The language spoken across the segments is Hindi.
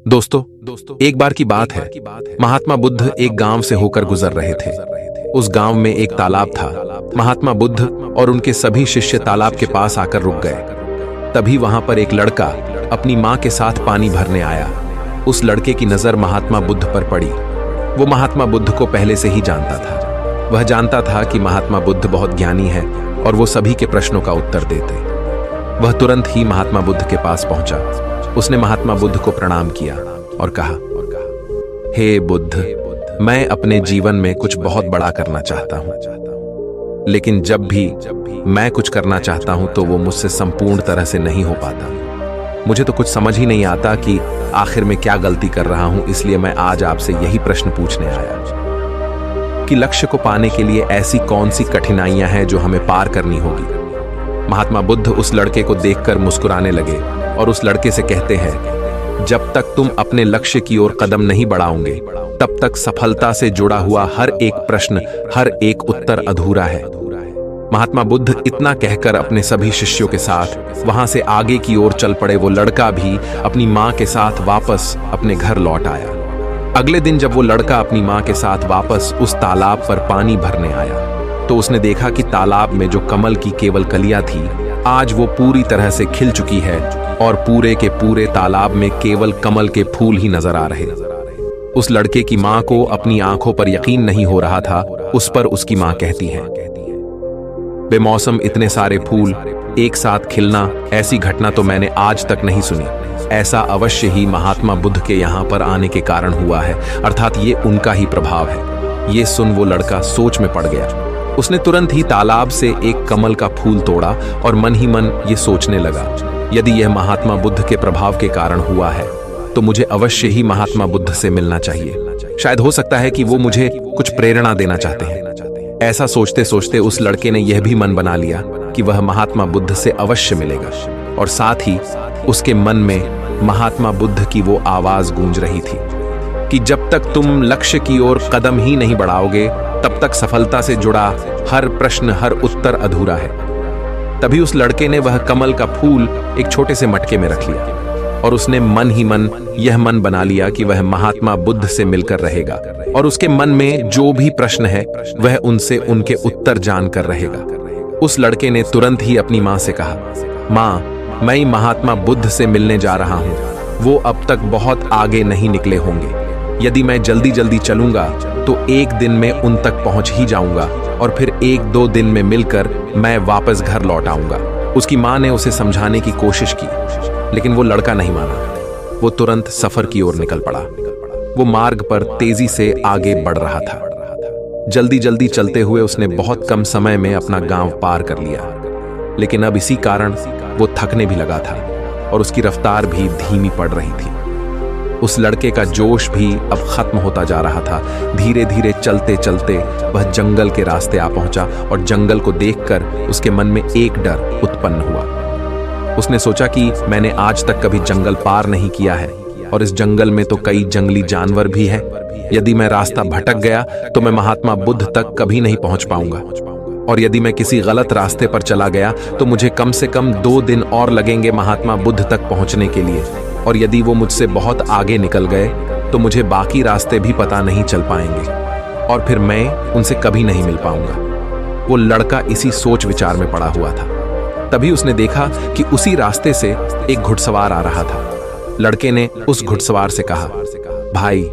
दोस्तों एक बार की बात है। महात्मा बुद्ध एक गांव से होकर गुजर रहे थे। उस गांव में एक तालाब था। महात्मा बुद्ध और उनके सभी शिष्य तालाब के पास आकर रुक गए। तभी वहां पर एक लड़का अपनी मां के साथ पानी भरने आया। उस लड़के की नजर महात्मा बुद्ध पर पड़ी। वो महात्मा बुद्ध को पहले से ही जानता था। वह जानता था कि महात्मा बुद्ध बहुत ज्ञानी है और वो सभी के प्रश्नों का उत्तर देते। वह तुरंत ही महात्मा बुद्ध के पास पहुंचा। उसने महात्मा बुद्ध को प्रणाम किया और कहा, हे बुद्ध, मैं अपने जीवन में कुछ बहुत बड़ा करना चाहता हूं, लेकिन जब भी मैं कुछ करना चाहता हूं तो वो मुझसे संपूर्ण तरह से नहीं हो पाता। मुझे तो कुछ समझ ही नहीं आता कि आखिर में क्या गलती कर रहा हूं। इसलिए मैं आज आपसे यही प्रश्न पूछने आया कि लक्ष्य को पाने के लिए ऐसी कौन सी कठिनाइयां हैं जो हमें पार करनी होगी। महात्मा बुद्ध उस लड़के को देखकर मुस्कुराने लगे और उस लड़के से कहते हैं, जब तक तुम अपने लक्ष्य की ओर कदम नहीं बढ़ाओगे तब तक सफलता से जुड़ा हुआ हर एक प्रश्न, हर एक उत्तर अधूरा है। महात्मा बुद्ध इतना कहकर अपने सभी शिष्यों के साथ वहां से आगे की ओर चल पड़े। वो लड़का भी अपनी मां के साथ वापस अपने घर लौट आया। अगले दिन जब वो लड़का अपनी मां के साथ वापस उस तालाब पर पानी भरने आया तो उसने देखा कि तालाब में जो कमल की केवल कलियां थी, आज वो पूरी तरह से खिल चुकी है और पूरे के पूरे तालाब में केवल कमल के फूल ही नजर आ रहे। उस लड़के की मां को अपनी आंखों पर यकीन नहीं हो रहा था। उस पर उसकी मां कहती है, बेमौसम इतने सारे फूल एक साथ खिलना, ऐसी घटना तो मैंने आज तक नहीं सुनी। ऐसा अवश्य ही महात्मा बुद्ध के यहाँ पर आने के कारण हुआ है, अर्थात ये उनका ही प्रभाव है। ये सुन वो लड़का सोच में पड़ गया। उसने तुरंत ही तालाब से एक कमल का फूल तोड़ा और मन ही मन ये सोचने लगा, यदि यह महात्मा बुद्ध के प्रभाव के कारण हुआ है तो मुझे अवश्य ही महात्मा बुद्ध से मिलना चाहिए। शायद हो सकता है कि वो मुझे कुछ प्रेरणा देना चाहते हैं। ऐसा सोचते सोचते उस लड़के ने यह भी मन बना लिया कि वह महात्मा बुद्ध से अवश्य मिलेगा। और साथ ही उसके मन में महात्मा बुद्ध की वो आवाज गूंज रही थी कि जब तक तुम लक्ष्य की ओर कदम ही नहीं बढ़ाओगे तब तक सफलता से जुड़ा हर प्रश्न, हर उत्तर अधूरा है। तभी उस लड़के ने वह कमल का फूल एक छोटे से मटके में रख लिया और उसने मन ही मन यह मन बना लिया कि वह महात्मा बुद्ध से मिलकर रहेगा और उसके मन में जो भी प्रश्न है वह उनसे उनके उत्तर जानकर रहेगा। उस लड़के ने तुरंत ही अपनी मां से कहा, मां, मैं महात्मा बुद्ध से मिलने जा रहा हूं। वो अब तक बहुत आगे नहीं निकले होंगे। यदि मैं जल्दी जल्दी चलूंगा तो एक दिन में उन तक पहुंच ही जाऊंगा और फिर एक दो दिन में मिलकर मैं वापस घर लौट आऊंगा। उसकी मां ने उसे समझाने की कोशिश की, लेकिन वो लड़का नहीं माना। वो तुरंत सफर की ओर निकल पड़ा। वो मार्ग पर तेजी से आगे बढ़ रहा था। जल्दी जल्दी चलते हुए उसने बहुत कम समय में अपना गांव पार कर लिया, लेकिन अब इसी कारण वो थकने भी लगा था और उसकी रफ्तार भी धीमी पड़ रही थी। उस लड़के का जोश भी अब खत्म होता जा रहा था। धीरे धीरे चलते चलते वह जंगल के रास्ते आ पहुंचा और जंगल को देखकर उसके मन में एक डर उत्पन्न हुआ। उसने सोचा कि मैंने आज तक कभी जंगल पार नहीं किया है और इस जंगल में तो कई जंगली जानवर भी हैं। यदि मैं रास्ता भटक गया तो मैं महात्मा बुद्ध तक कभी नहीं पहुंच पाऊंगा, और यदि मैं किसी गलत रास्ते पर चला गया तो मुझे कम से कम 2 दिन और लगेंगे महात्मा बुद्ध तक पहुंचने के लिए। और यदि वो मुझसे बहुत आगे निकल गए तो मुझे बाकी रास्ते भी पता नहीं चल पाएंगे और फिर मैं उनसे कभी नहीं मिल पाऊंगा। वो लड़का इसी सोच विचार में पड़ा हुआ था। तभी उसने देखा कि उसी रास्ते से एक घुड़सवार आ रहा था। लड़के ने उस घुड़सवार से कहा, भाई,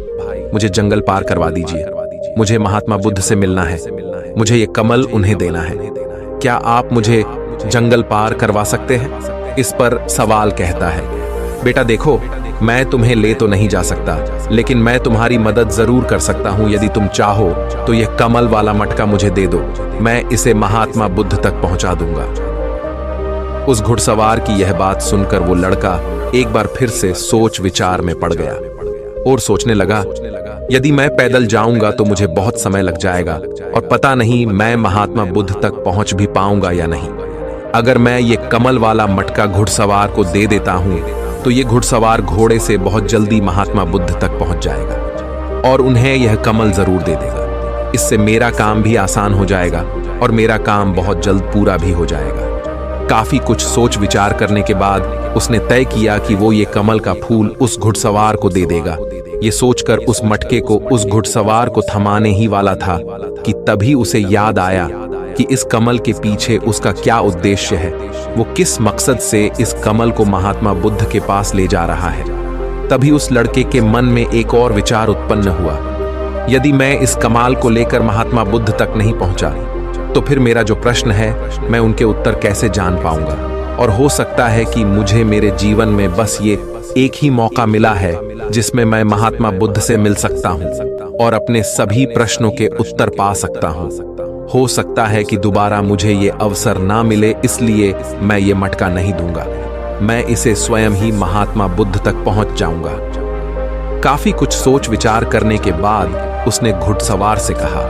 मुझे जंगल पार करवा दीजिए। मुझे महात्मा बुद्ध से मिलना है। मुझे ये कमल उन्हें देना है। क्या आप मुझे जंगल पार करवा सकते हैं? इस पर सवाल कहता है, बेटा देखो, मैं तुम्हें ले तो नहीं जा सकता, लेकिन मैं तुम्हारी मदद जरूर कर सकता हूं। यदि तुम चाहो तो यह कमल वाला मटका मुझे दे दो, मैं इसे महात्मा बुद्ध तक पहुंचा दूंगा। उस घुड़सवार की यह बात सुनकर वो लड़का एक बार फिर से सोच विचार में पड़ गया और सोचने लगा, यदि मैं पैदल जाऊंगा तो मुझे बहुत समय लग जाएगा और पता नहीं मैं महात्मा बुद्ध तक पहुंच भी पाऊंगा या नहीं। अगर मैं ये कमल वाला मटका घुड़सवार को दे देता हूं तो ये घुड़सवार घोड़े से बहुत जल्दी महात्मा बुद्ध तक पहुंच जाएगा और उन्हें यह कमल जरूर दे देगा। इससे मेरा काम भी आसान हो जाएगा और मेरा काम बहुत जल्द पूरा भी हो जाएगा। काफी कुछ सोच विचार करने के बाद उसने तय किया कि वो ये कमल का फूल उस घुड़सवार को दे देगा। ये सोचकर उस मटके को उस घुड़सवार को थमाने ही वाला था कि तभी उसे याद आया कि इस कमल के पीछे उसका क्या उद्देश्य है, वो किस मकसद से इस कमल को महात्मा बुद्ध के पास ले जा रहा है। तभी उस लड़के के मन में एक और विचार उत्पन्न हुआ, यदि मैं इस कमाल को लेकर महात्मा बुद्ध तक नहीं पहुंचा तो फिर मेरा जो प्रश्न है मैं उनके उत्तर कैसे जान पाऊंगा। और हो सकता है कि मुझे मेरे जीवन में बस ये एक ही मौका मिला है जिसमें मैं महात्मा बुद्ध से मिल सकता हूं और अपने सभी प्रश्नों के उत्तर पा सकता हूं। हो सकता है कि दोबारा मुझे ये अवसर ना मिले, इसलिए मैं ये मटका नहीं दूंगा। मैं इसे स्वयं ही महात्मा बुद्ध तक पहुंच जाऊंगा। काफी कुछ सोच विचार करने के बाद उसने घुड़सवार से कहा,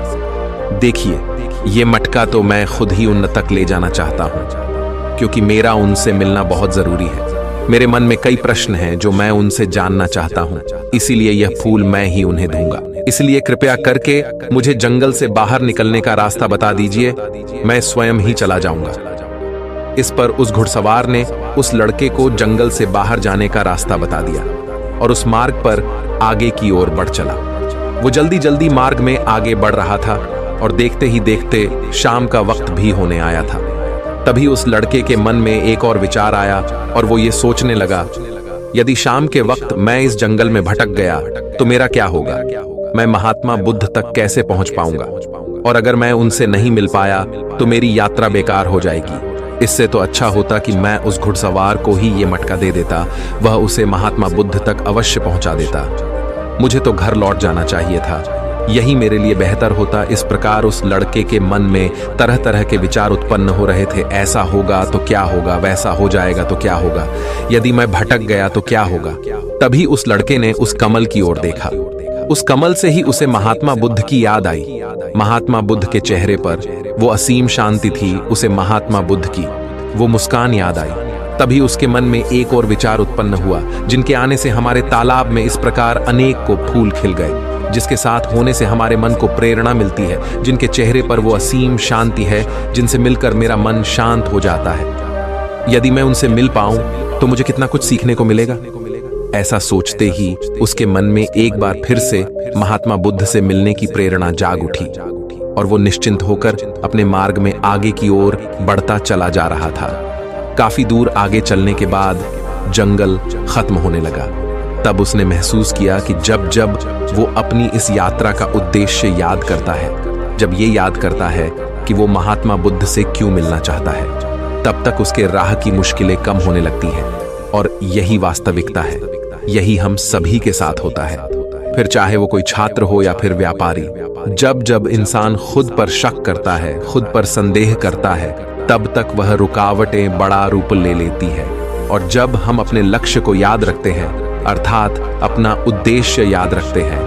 देखिए, ये मटका तो मैं खुद ही उन तक ले जाना चाहता हूं, क्योंकि मेरा उनसे मिलना बहुत जरूरी है। मेरे मन में कई प्रश्न हैं जो मैं उनसे जानना चाहता हूं, इसीलिए यह फूल मैं ही उन्हें दूंगा। इसलिए कृपया करके मुझे जंगल से बाहर निकलने का रास्ता बता दीजिए, मैं स्वयं ही चला जाऊंगा। इस पर उस घुड़सवार ने उस लड़के को जंगल से बाहर जाने का रास्ता बता दिया और उस मार्ग पर आगे की ओर बढ़ चला। वो जल्दी जल्दी मार्ग में आगे बढ़ रहा था और देखते ही देखते शाम का वक्त भी होने आया था। तभी उस लड़के के मन में एक और विचार आया और वो ये सोचने लगा, यदि शाम के वक्त मैं इस जंगल में भटक गया तो मेरा क्या होगा, मैं महात्मा बुद्ध तक कैसे पहुंच पाऊंगा, और अगर मैं उनसे नहीं मिल पाया तो मेरी यात्रा बेकार हो जाएगी। इससे तो अच्छा होता कि मैं उस घुड़सवार को ही ये मटका दे देता, वह उसे महात्मा बुद्ध तक अवश्य पहुंचा देता। मुझे तो घर लौट जाना चाहिए था, यही मेरे लिए बेहतर होता। इस प्रकार उस लड़के के मन में तरह तरह के विचार उत्पन्न हो रहे थे। ऐसा होगा तो क्या होगा, वैसा हो जाएगा तो क्या होगा, यदि मैं भटक गया तो क्या होगा। तभी उस लड़के ने उस कमल की ओर देखा। उस कमल से ही उसे महात्मा बुद्ध की याद आई। महात्मा बुद्ध के चेहरे पर वो असीम शांति थी। उसे महात्मा बुद्ध की वो मुस्कान याद आई। तभी उसके मन में एक और विचार उत्पन्न हुआ, जिनके आने से हमारे तालाब में इस प्रकार अनेक को फूल खिल गए, जिसके साथ होने से हमारे मन को प्रेरणा मिलती है, जिनके चेहरे पर वो असीम शांति है, जिनसे मिलकर मेरा मन शांत हो जाता है। यदि मैं उनसे मिल पाऊं तो मुझे कितना कुछ सीखने को मिलेगा। ऐसा सोचते ही उसके मन में एक बार फिर से महात्मा बुद्ध से मिलने की प्रेरणा जाग उठी और वो निश्चिंत होकर अपने मार्ग में आगे की ओर बढ़ता चला जा रहा था। काफी दूर आगे चलने के बाद जंगल खत्म होने लगा। तब उसने महसूस किया कि जब जब वो अपनी इस यात्रा का उद्देश्य याद करता है, जब ये याद करता है कि वो महात्मा बुद्ध से क्यों मिलना चाहता है, तब तक उसके राह की मुश्किलें कम होने लगती हैं। और यही वास्तविकता है, यही हम सभी के साथ होता है, फिर चाहे वो कोई छात्र हो या फिर व्यापारी। जब जब इंसान खुद पर शक करता है, खुद पर संदेह करता है, तब तक वह रुकावटें बड़ा रूप ले लेती है। और जब हम अपने लक्ष्य को याद रखते हैं, अर्थात अपना उद्देश्य याद रखते हैं,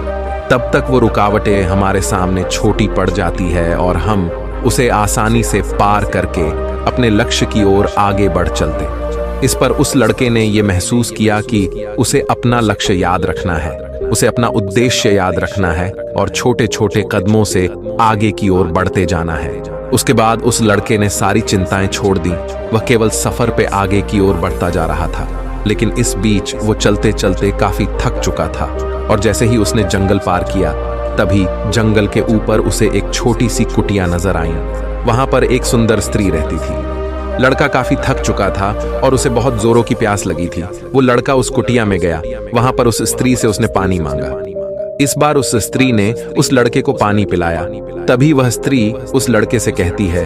तब तक वो रुकावटें हमारे सामने छोटी पड़ जाती है और हम उसे आसानी से पार करके अपने लक्ष्य की ओर आगे बढ़ चलते। इस पर उस लड़के ने ये महसूस किया कि उसे अपना लक्ष्य याद रखना है, उसे अपना उद्देश्य याद रखना है और छोटे छोटे कदमों से आगे की ओर बढ़ते जाना है। उसके बाद उस लड़के ने सारी चिंताएं छोड़ दी। वह केवल सफर पे आगे की ओर बढ़ता जा रहा था, लेकिन इस बीच वो चलते चलते काफी थक चुका था। और जैसे ही उसने जंगल पार किया, तभी जंगल के ऊपर उसे एक छोटी सी कुटिया नजर आई। वहां पर एक सुंदर स्त्री रहती थी। लड़का काफी थक चुका था और उसे बहुत जोरों की प्यास लगी थी। वो लड़का उस कुटिया में गया। वहां पर उस स्त्री से उसने पानी मांगा। इस बार उस स्त्री ने उस लड़के को पानी पिलाया। तभी वह स्त्री उस लड़के से कहती है,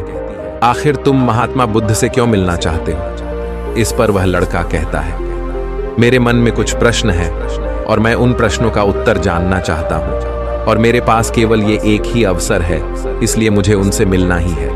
आखिर तुम महात्मा बुद्ध से क्यों मिलना चाहते हो? इस पर वह लड़का कहता है, मेरे मन में कुछ प्रश्न हैं और मैं उन प्रश्नों का उत्तर जानना चाहता हूं, और मेरे पास केवल ये एक ही अवसर है, इसलिए मुझे उनसे मिलना ही है।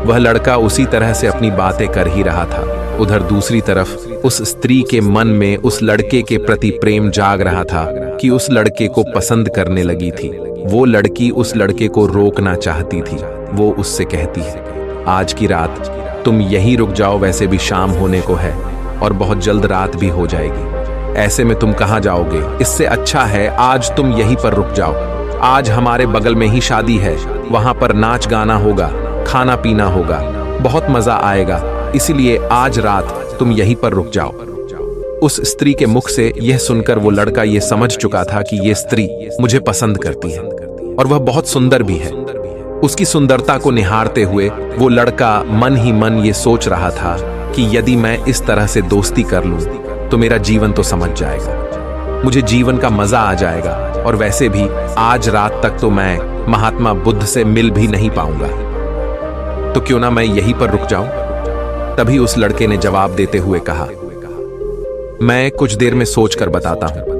वह लड़का उसी तरह से अपनी बातें कर ही रहा था। उधर दूसरी तरफ उस स्त्री के मन में उस लड़के के प्रति प्रेम जाग रहा था कि उस लड़के को पसंद करने लगी थी। वो लड़की उस लड़के को रोकना चाहती थी। वो उससे कहती है, आज की रात तुम यहीं रुक जाओ, वैसे भी शाम होने को है और बहुत जल्द रात भी हो जाएगी। ऐसे में तुम कहाँ जाओगे? इससे अच्छा है आज तुम यहीं पर रुक जाओ। आज हमारे बगल में ही शादी है, वहां पर नाच गाना होगा, खाना पीना होगा, बहुत मजा आएगा। इसीलिए आज रात तुम यहीं पर रुक जाओ। उस स्त्री के मुख से यह सुनकर वो लड़का ये समझ चुका था कि ये स्त्री मुझे पसंद करती है और वह बहुत सुंदर भी है। उसकी सुंदरता को निहारते हुए वो लड़का मन ही मन ये सोच रहा था कि यदि मैं इस तरह से दोस्ती कर लूं तो मेरा जीवन तो समझ जाएगा, मुझे जीवन का मजा आ जाएगा और वैसे भी आज रात तक तो मैं महात्मा बुद्ध से मिल भी नहीं पाऊंगा, तो क्यों ना मैं यहीं पर रुक जाऊं। तभी उस लड़के ने जवाब देते हुए कहा, मैं कुछ देर में सोच कर बताता हूं।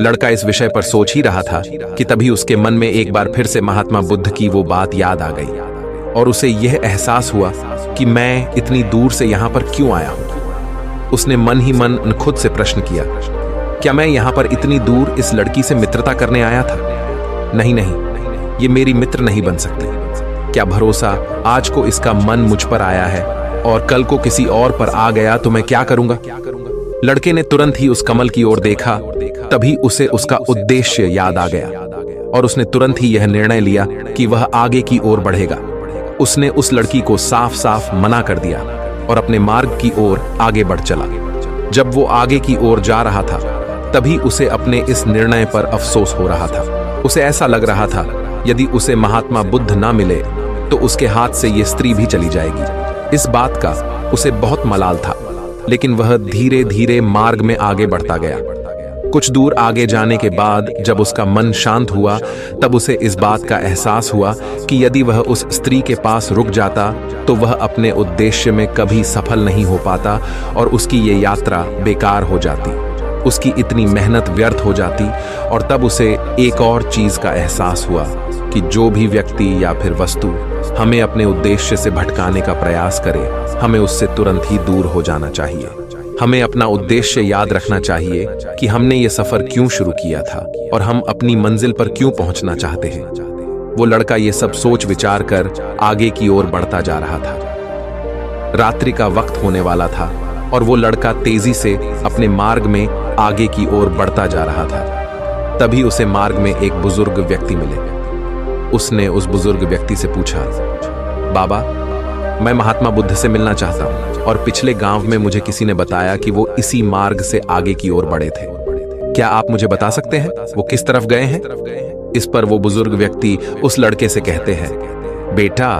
लड़का इस विषय पर सोच ही रहा था कि तभी उसके मन में एक बार फिर से महात्मा बुद्ध की वो बात याद आ गई और उसे यह एहसास हुआ कि मैं इतनी दूर से यहां पर क्यों आया हूं। उसने मन ही मन खुद से प्रश्न किया, क्या मैं यहां पर इतनी दूर इस लड़की से मित्रता करने आया था? नहीं नहीं, ये मेरी मित्र नहीं बन सकती। क्या भरोसा आज को इसका मन मुझ पर आया है और कल को किसी और पर आ गया तो मैं क्या करूंगा? लड़के ने तुरंत ही उस कमल की ओर देखा, तभी उसे उसका उद्देश्य याद आ गया और उसने तुरंत ही यह निर्णय लिया कि वह आगे की ओर बढ़ेगा। उसने उस लड़की को साफ साफ मना कर दिया और अपने मार्ग की ओर आगे बढ़ चला। जब वो आगे की ओर जा रहा था तभी उसे अपने इस निर्णय पर अफसोस हो रहा था। उसे ऐसा लग रहा था यदि उसे महात्मा बुद्ध ना मिले तो उसके हाथ से ये स्त्री भी चली जाएगी। इस बात का उसे बहुत मलाल था, लेकिन वह धीरे धीरे मार्ग में आगे बढ़ता गया। कुछ दूर आगे जाने के बाद जब उसका मन शांत हुआ तब उसे इस बात का एहसास हुआ कि यदि वह उस स्त्री के पास रुक जाता तो वह अपने उद्देश्य में कभी सफल नहीं हो पाता और उसकी ये यात्रा बेकार हो जाती, उसकी इतनी मेहनत व्यर्थ हो जाती। और तब उसे एक और चीज का एहसास हुआ कि जो भी व्यक्ति या फिर वस्तु हमें अपने उद्देश्य से भटकाने का प्रयास करे, हमें उससे तुरंत ही दूर हो जाना चाहिए। हमें अपना उद्देश्य याद रखना चाहिए कि हमने ये सफर क्यों शुरू किया था और हम अपनी मंजिल पर क्यों पहुंचना चाहते हैं। वो लड़का ये सब सोच विचार कर आगे की ओर बढ़ता जा रहा था। रात्रि का वक्त होने वाला था और वो लड़का तेजी से अपने मार्ग में आगे की ओर बढ़ता जा रहा था। तभी उसे मार्ग में एक बुजुर्ग व्यक्ति मिले। उसने उस बुजुर्ग व्यक्ति से पूछा, बाबा, मैं महात्मा बुद्ध से मिलना चाहता हूं और पिछले गांव में मुझे किसी ने बताया कि वो इसी मार्ग से आगे की ओर बढ़े थे। क्या आप मुझे बता सकते हैं वो किस तरफ गए हैं? इस पर वो बुजुर्ग व्यक्ति उस लड़के से कहते हैं, बेटा,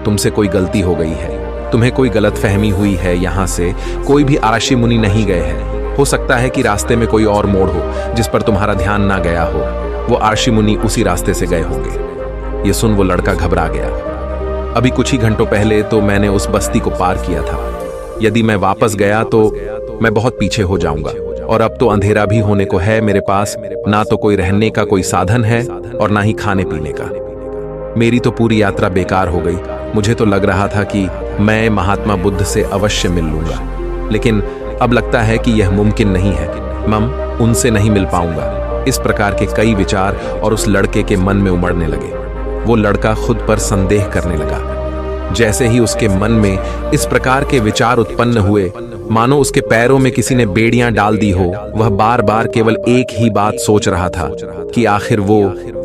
तुमसे कोई गलती हो गई है, तुम्हें कोई गलतफहमी हुई है। यहाँ से कोई भी आरषि मुनि नहीं गए हैं। हो सकता है कि रास्ते में कोई और मोड़ हो जिस पर तुम्हारा ध्यान ना गया हो। वो आरषि मुनि उसी रास्ते से गए होंगे। ये सुन वो लड़का घबरा गया। अभी कुछ ही घंटों पहले तो मैंने उस बस्ती को पार किया था। यदि मैं वापस गया तो मैं बहुत पीछे हो जाऊंगा और अब तो अंधेरा भी होने को है। मेरे पास ना तो कोई रहने का कोई साधन है और ना ही खाने पीने का। मेरी तो पूरी यात्रा बेकार हो गई। मुझे तो लग रहा था कि मैं महात्मा बुद्ध से अवश्य मिल लूंगा, लेकिन अब लगता है कि यह मुमकिन नहीं है। मैं उनसे नहीं मिल पाऊंगा। इस प्रकार के कई विचार और उस लड़के के मन में उमड़ने लगे। वो लड़का खुद पर संदेह करने लगा। जैसे ही उसके मन में इस प्रकार के विचार उत्पन्न हुए, मानो उसके पैरों में किसी ने बेड़ियां डाल दी हो। वह बार बार केवल एक ही बात सोच रहा था कि आखिर वो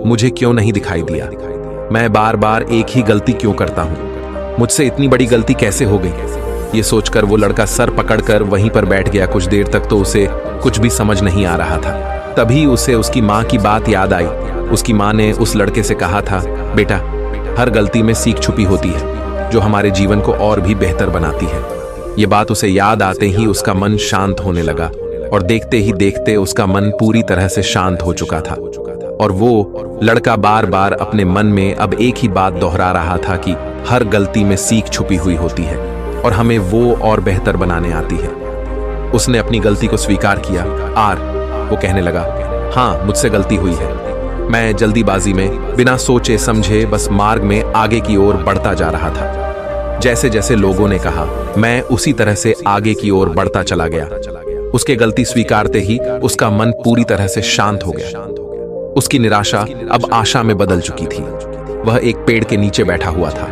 मुझे क्यों नहीं दिखाई दिया। मैं बार बार एक ही गलती क्यों करता हूँ? मुझसे इतनी बड़ी गलती कैसे हो गई? ये सोचकर वो लड़का सर पकड़कर वहीं पर बैठ गया। कुछ देर तक तो उसे कुछ भी समझ नहीं आ रहा था। तभी उसे उसकी माँ की बात याद आई। उसकी माँ ने उस लड़के से कहा था, बेटा, हर गलती में सीख छुपी होती है जो हमारे जीवन को और भी बेहतर बनाती है। ये बात उसे याद आते ही उसका मन शांत होने लगा और देखते ही देखते उसका मन पूरी तरह से शांत हो चुका था। और वो लड़का बार बार अपने मन में अब एक ही बात दोहरा रहा था कि हर गलती में सीख छुपी हुई होती है और हमें वो और बेहतर बनाने आती है। उसने अपनी गलती को स्वीकार किया। वो कहने लगा, हाँ, मुझसे गलती हुई है। मैं जल्दीबाजी में बिना सोचे समझे बस मार्ग में आगे की ओर बढ़ता जा रहा था। जैसे जैसे लोगों ने कहा, मैं उसी तरह से आगे की ओर बढ़ता चला गया। उसके गलती स्वीकारते ही उसका मन पूरी तरह से शांत हो गया। उसकी निराशा अब आशा में बदल चुकी थी। वह एक पेड़ के नीचे बैठा हुआ था।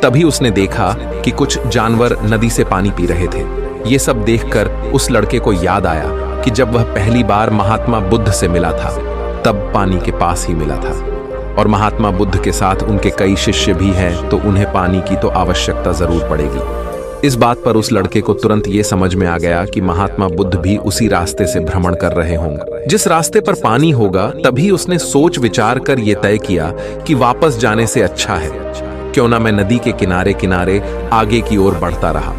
तभी उसने देखा कि कुछ जानवर नदी से पानी पी रहे थे। ये सब देखकर उस लड़के को याद आया कि जब वह पहली बार महात्मा बुद्ध से मिला था तब पानी के पास ही मिला था और महात्मा बुद्ध के साथ उनके कई शिष्य भी हैं, तो उन्हें पानी की तो आवश्यकता जरूर पड़ेगी। इस बात पर उस लड़के को तुरंत ये समझ में आ गया कि महात्मा बुद्ध भी उसी रास्ते से भ्रमण कर रहे होंगे जिस रास्ते पर पानी होगा। तभी उसने सोच विचार कर यह तय किया कि वापस जाने से अच्छा है क्यों ना मैं नदी के किनारे किनारे आगे की ओर बढ़ता रहा।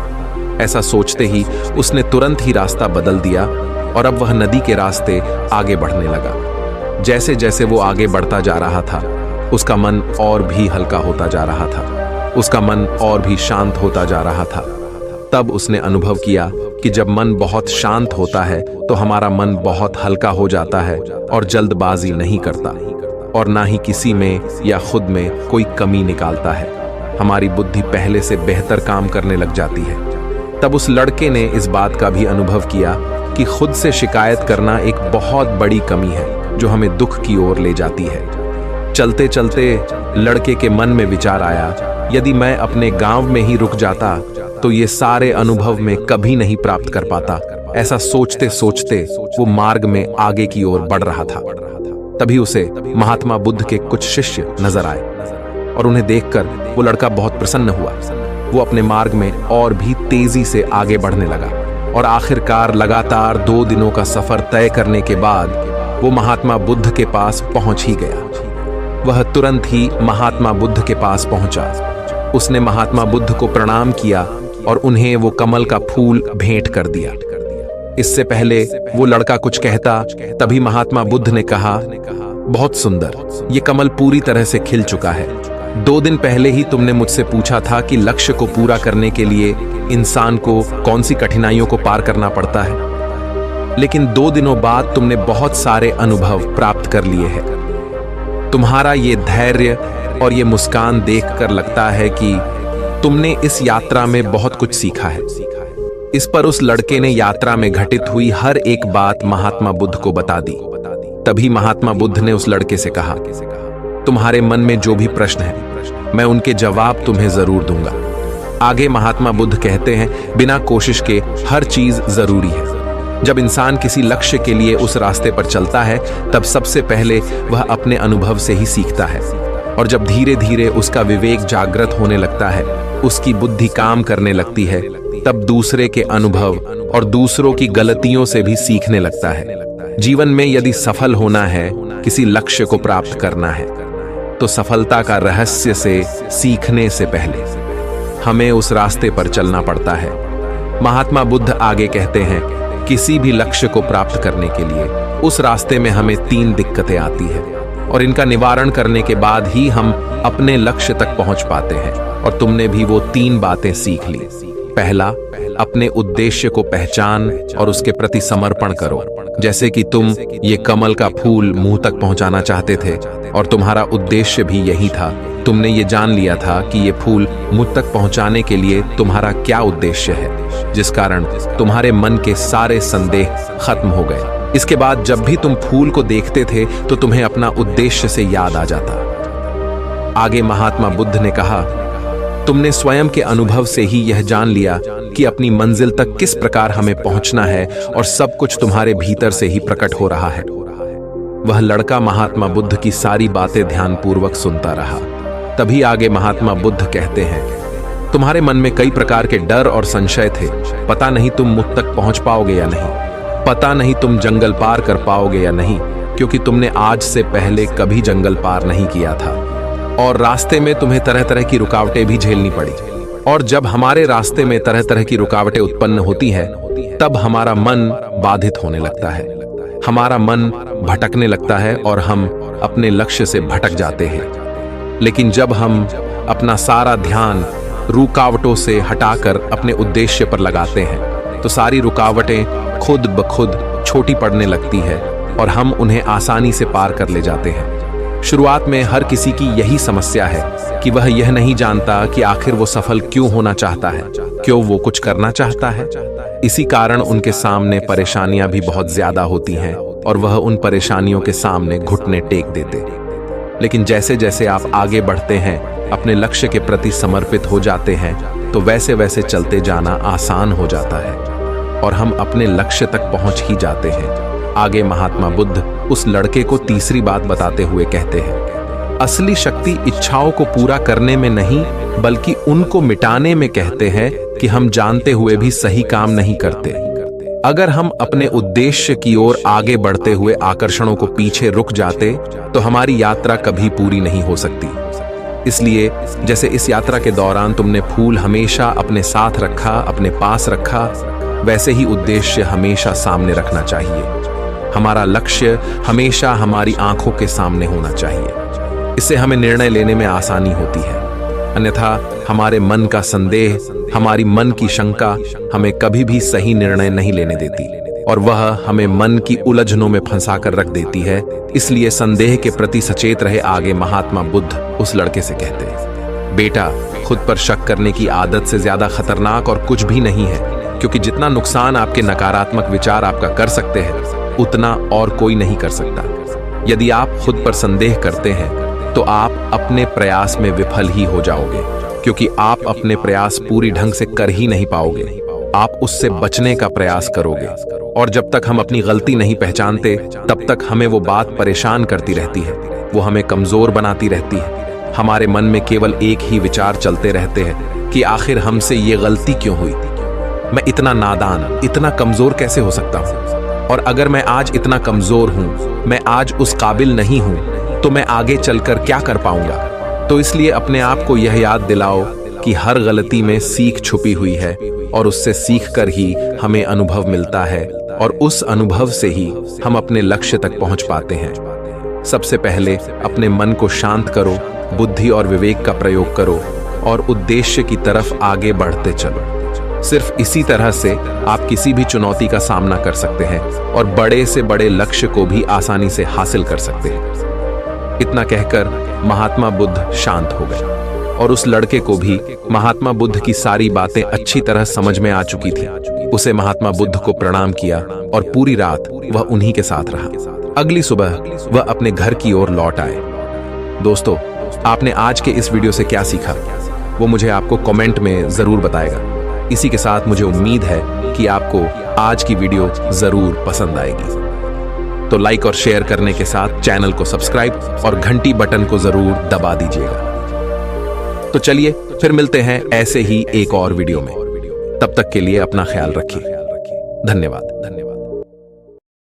ऐसा सोचते ही उसने तुरंत ही रास्ता बदल दिया और अब वह नदी के रास्ते आगे बढ़ने लगा। जैसे जैसे वो आगे बढ़ता जा रहा था उसका मन और भी हल्का होता जा रहा था, उसका मन और भी शांत होता जा रहा था। तब उसने अनुभव किया कि जब मन बहुत शांत होता है तो हमारा मन बहुत हल्का हो जाता है और जल्दबाजी नहीं करता और ना ही किसी में या खुद में कोई कमी निकालता है। हमारी बुद्धि पहले से बेहतर काम करने लग जाती है। तब उस लड़के ने इस बात का भी अनुभव किया कि खुद से शिकायत करना एक बहुत बड़ी कमी है जो हमें दुख की ओर ले जाती है। चलते चलते लड़के के मन में विचार आया, यदि मैं अपने गांव में ही रुक जाता तो ये सारे अनुभव में कभी नहीं प्राप्त कर पाता। ऐसा सोचते सोचते वो मार्ग में आगे की ओर बढ़ रहा था। तभी उसे महात्मा बुद्ध के कुछ शिष्य नजर आए और उन्हें देखकर वो लड़का बहुत प्रसन्न हुआ। वो अपने मार्ग में और भी तेजी से आगे बढ़ने लगा और आखिरकार लगातार 2 दिनों का सफर तय करने के बाद वो महात्मा बुद्ध के पास पहुंच ही गया। वह तुरंत ही महात्मा बुद्ध के पास पहुंचा। उसने महात्मा बुद्ध को प्रणाम किया और उन्हें वो कमल का फूल भेंट कर दिया। इससे पहले वो लड़का कुछ कहता तभी महात्मा बुद्ध ने कहा, बहुत सुंदर, ये कमल पूरी तरह से खिल चुका है। 2 दिन पहले ही तुमने मुझसे पूछा था कि लक्ष्य को पूरा करने के लिए इंसान को कौन सी कठिनाइयों को पार करना पड़ता है, लेकिन 2 दिनों बाद तुमने बहुत सारे अनुभव प्राप्त कर लिए हैं। तुम्हारा ये धैर्य और ये मुस्कान देखकर लगता है कि तुमने इस यात्रा में बहुत कुछ सीखा है। इस पर उस लड़के ने यात्रा में घटित हुई हर एक बात महात्मा बुद्ध को बता दी। तभी महात्मा बुद्ध ने उस लड़के से कहा, तुम्हारे मन में जो भी प्रश्न है मैं उनके जवाब तुम्हें जरूर दूंगा। आगे महात्मा बुद्ध कहते हैं, बिना कोशिश के हर चीज जरूरी है। जब इंसान किसी लक्ष्य के लिए उस रास्ते पर चलता है तब सबसे पहले वह अपने अनुभव से ही सीखता है और जब धीरे धीरे उसका विवेक जागृत होने लगता है, उसकी बुद्धि काम करने लगती है, तब दूसरे के अनुभव और दूसरों की गलतियों से भी सीखने लगता है। जीवन में यदि सफल होना है, किसी लक्ष्य को प्राप्त करना है, तो सफलता का रहस्य से सीखने से पहले हमें उस रास्ते पर चलना पड़ता है। महात्मा बुद्ध आगे कहते हैं, किसी भी लक्ष्य को प्राप्त करने के लिए उस रास्ते में हमें 3 दिक्कतें आती है और इनका निवारण करने के बाद ही हम अपने लक्ष्य तक पहुंच पाते हैं। और तुमने भी वो 3 बातें सीख ली। पहला, अपने उद्देश्य को पहचान और उसके प्रति समर्पण करो। जैसे कि तुम ये कमल का फूल मुंह तक पहुंचाना चाहते थे और तुम्हारा उद्देश्य भी यही था। तुमने ये जान लिया था कि ये फूल मुझ तक पहुंचाने के लिए तुम्हारा क्या उद्देश्य है, जिस कारण तुम्हारे मन के सारे संदेह खत्म हो गए। इसके बाद जब भी तुम फूल को देखते थे तो तुम्हें अपना उद्देश्य से याद आ जाता। आगे महात्मा बुद्ध ने कहा, तुमने स्वयं के अनुभव से ही यह जान लिया कि अपनी मंजिल तक किस प्रकार हमें पहुंचना है और सब कुछ तुम्हारे भीतर से ही प्रकट हो रहा है। वह लड़का महात्मा बुद्ध की सारी बातें ध्यानपूर्वक सुनता रहा। तभी आगे महात्मा बुद्ध कहते हैं, तुम्हारे मन में कई प्रकार के डर और संशय थे। पता नहीं तुम मुझ तक पहुंच पाओगे या नहीं, पता नहीं तुम जंगल पार कर पाओगे या नहीं, क्योंकि तुमने आज से पहले कभी जंगल पार नहीं किया था और रास्ते में तुम्हें तरह तरह की रुकावटें भी झेलनी पड़ी। और जब हमारे रास्ते में तरह तरह की रुकावटें उत्पन्न होती है तब हमारा मन बाधित होने लगता है, हमारा मन भटकने लगता है और हम अपने लक्ष्य से भटक जाते हैं। लेकिन जब हम अपना सारा ध्यान रुकावटों से हटाकर अपने उद्देश्य पर लगाते हैं तो सारी रुकावटें खुद ब खुद छोटी पड़ने लगती है और हम उन्हें आसानी से पार कर ले जाते हैं। शुरुआत में हर किसी की यही समस्या है कि वह यह नहीं जानता कि आखिर वो सफल क्यों होना चाहता है, क्यों वो कुछ करना चाहता है। इसी कारण उनके सामने परेशानियां भी बहुत ज्यादा होती हैं और वह उन परेशानियों के सामने घुटने टेक देते। लेकिन जैसे जैसे आप आगे बढ़ते हैं, अपने लक्ष्य के प्रति समर्पित हो जाते हैं, तो वैसे वैसे चलते जाना आसान हो जाता है और हम अपने लक्ष्य तक पहुंच ही जाते हैं। आगे महात्मा बुद्ध उस लड़के को तीसरी बात बताते हुए कहते हैं, असली शक्ति इच्छाओं को पूरा करने में नहीं बल्कि उनको मिटाने में कहते हैं कि हम जानते हुए भी सही काम नहीं करते। अगर हम अपने उद्देश्य की ओर आगे बढ़ते हुए आकर्षणों को पीछे रुक जाते तो हमारी यात्रा कभी पूरी नहीं हो सकती। इसलिए जैसे इस यात्रा के दौरान तुमने फूल हमेशा अपने साथ रखा, अपने पास रखा, वैसे ही उद्देश्य हमेशा सामने रखना चाहिए। हमारा लक्ष्य हमेशा हमारी आंखों के सामने होना चाहिए। इससे हमें निर्णय लेने में आसानी होती है। अन्यथा हमारे मन का संदेह, हमारी मन की शंका हमें कभी भी सही निर्णय नहीं लेने देती और वह हमें मन की उलझनों में फंसाकर रख देती है। इसलिए संदेह के प्रति सचेत रहे। आगे महात्मा बुद्ध उस लड़के से कहते हैं, बेटा, खुद पर शक करने की आदत से ज्यादा खतरनाक और कुछ भी नहीं है, क्योंकि जितना नुकसान आपके नकारात्मक विचार आपका कर सकते हैं उतना और कोई नहीं कर सकता। यदि आप खुद पर संदेह करते हैं तो आप अपने प्रयास में विफल ही हो जाओगे, क्योंकि आप अपने प्रयास पूरी ढंग से कर ही नहीं पाओगे। आप उससे बचने का प्रयास करोगे और जब तक हम अपनी गलती नहीं पहचानते तब तक हमें वो बात परेशान करती रहती है, वो हमें कमजोर बनाती रहती है। हमारे मन में केवल एक ही विचार चलते रहते हैं कि आखिर हमसे ये गलती क्यों हुई, मैं इतना नादान, इतना कमजोर कैसे हो सकता हूँ, और अगर मैं आज इतना कमजोर हूँ, मैं आज उस काबिल नहीं हूँ, तो मैं आगे चलकर क्या कर पाऊंगा। तो इसलिए अपने आप को यह याद दिलाओ कि हर गलती में सीख छुपी हुई है और उससे सीखकर ही हमें अनुभव मिलता है और उस अनुभव से ही हम अपने लक्ष्य तक पहुंच पाते हैं। सबसे पहले अपने मन को शांत करो, बुद्धि और विवेक का प्रयोग करो और उद्देश्य की तरफ आगे बढ़ते चलो। सिर्फ इसी तरह से आप किसी भी चुनौती का सामना कर सकते हैं और बड़े से बड़े लक्ष्य को भी आसानी से हासिल कर सकते हैं। इतना कहकर महात्मा बुद्ध शांत हो गए और उस लड़के को भी महात्मा बुद्ध की सारी बातें अच्छी तरह समझ में आ चुकी थी। उसे महात्मा बुद्ध को प्रणाम किया और पूरी रात वह उन्हीं के साथ रहा। अगली सुबह वह अपने घर की ओर लौट आए। दोस्तों, आपने आज के इस वीडियो से क्या सीखा वो मुझे आपको कमेंट में जरूर बताएगा। इसी के साथ मुझे उम्मीद है कि आपको आज की वीडियो जरूर पसंद आएगी। तो लाइक और शेयर करने के साथ चैनल को सब्सक्राइब और घंटी बटन को जरूर दबा दीजिएगा। तो चलिए फिर मिलते हैं ऐसे ही एक और वीडियो में। तब तक के लिए अपना ख्याल रखिए। धन्यवाद।